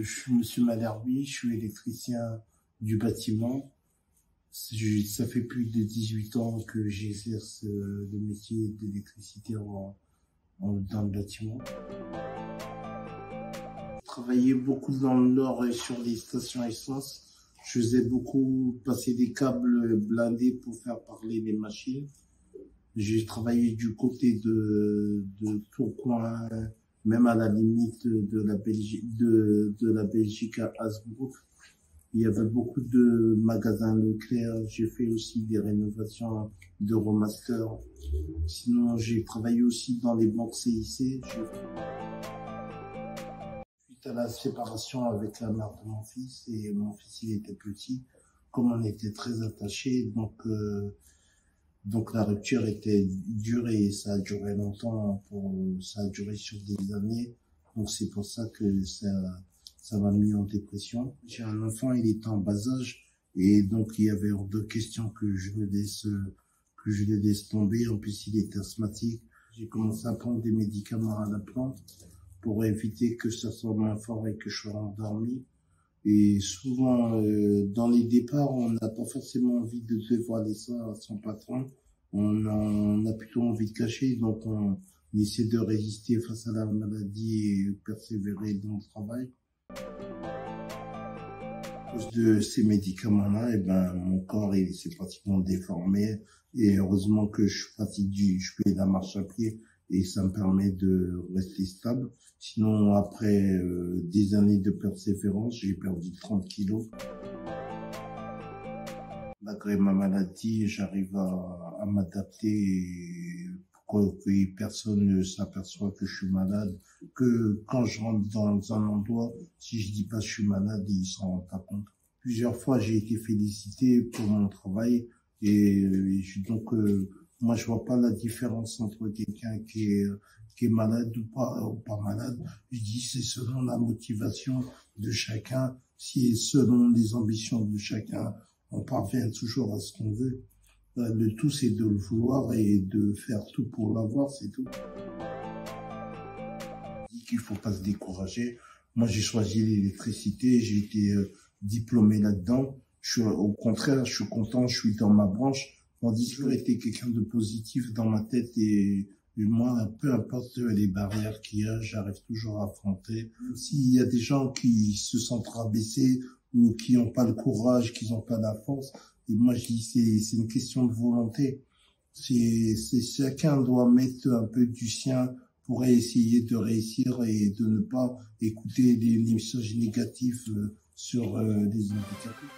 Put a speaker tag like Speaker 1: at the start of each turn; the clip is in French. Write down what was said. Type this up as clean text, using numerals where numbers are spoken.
Speaker 1: Je suis Monsieur Malherbe, je suis électricien du bâtiment. Ça fait plus de 18 ans que j'exerce le métier d'électricité dans le bâtiment. Je travaillais beaucoup dans le Nord et sur les stations essence. Je faisais beaucoup passer des câbles blindés pour faire parler les machines. J'ai travaillé du côté de Tourcoing, même à la limite de la Belgique à Hasbrook. Il y avait beaucoup de magasins Leclerc. J'ai fait aussi des rénovations d'Euromaster. Sinon, j'ai travaillé aussi dans les banques CIC. Suite à la séparation avec la mère de mon fils, et mon fils il était petit, comme on était très attachés, donc la rupture était dure et ça a duré longtemps, ça a duré sur des années. Donc c'est pour ça que ça m'a mis en dépression. J'ai un enfant, il est en bas âge et donc il y avait hors de question que je le laisse tomber. En plus, il est asthmatique. J'ai commencé à prendre des médicaments à la plante pour éviter que ça soit moins fort et que je sois endormi. Et souvent, dans les départs, on n'a pas forcément envie de dévoiler ça à son patron. On a plutôt envie de cacher, donc on essaie de résister face à la maladie et persévérer dans le travail. À cause de ces médicaments-là, mon corps s'est pratiquement déformé. Et heureusement que je fais la marche à pied et ça me permet de rester stable. Sinon, après des années de persévérance, j'ai perdu 30 kilos. Malgré ma maladie, j'arrive à m'adapter et pour que personne ne s'aperçoive que je suis malade. Que quand je rentre dans un endroit, si je dis pas je suis malade, ils s'en rendent pas compte. Plusieurs fois, j'ai été félicité pour mon travail donc moi je vois pas la différence entre quelqu'un qui est malade ou pas malade. Je dis c'est selon la motivation de chacun, si selon les ambitions de chacun, on parvient toujours à ce qu'on veut. Le tout c'est de le vouloir et de faire tout pour l'avoir, c'est tout. Je dis qu'il faut pas se décourager. Moi j'ai choisi l'électricité, j'ai été diplômé là-dedans. Au contraire, je suis content, je suis dans ma branche. Tandis que j'ai été quelqu'un de positif dans ma tête et moi, peu importe les barrières qu'il y a, j'arrive toujours à affronter. S'il y a des gens qui se sentent rabaissés ou qui n'ont pas le courage, qui n'ont pas la force, et moi je dis c'est une question de volonté. Chacun doit mettre un peu du sien pour essayer de réussir et de ne pas écouter des messages négatifs sur les handicapés.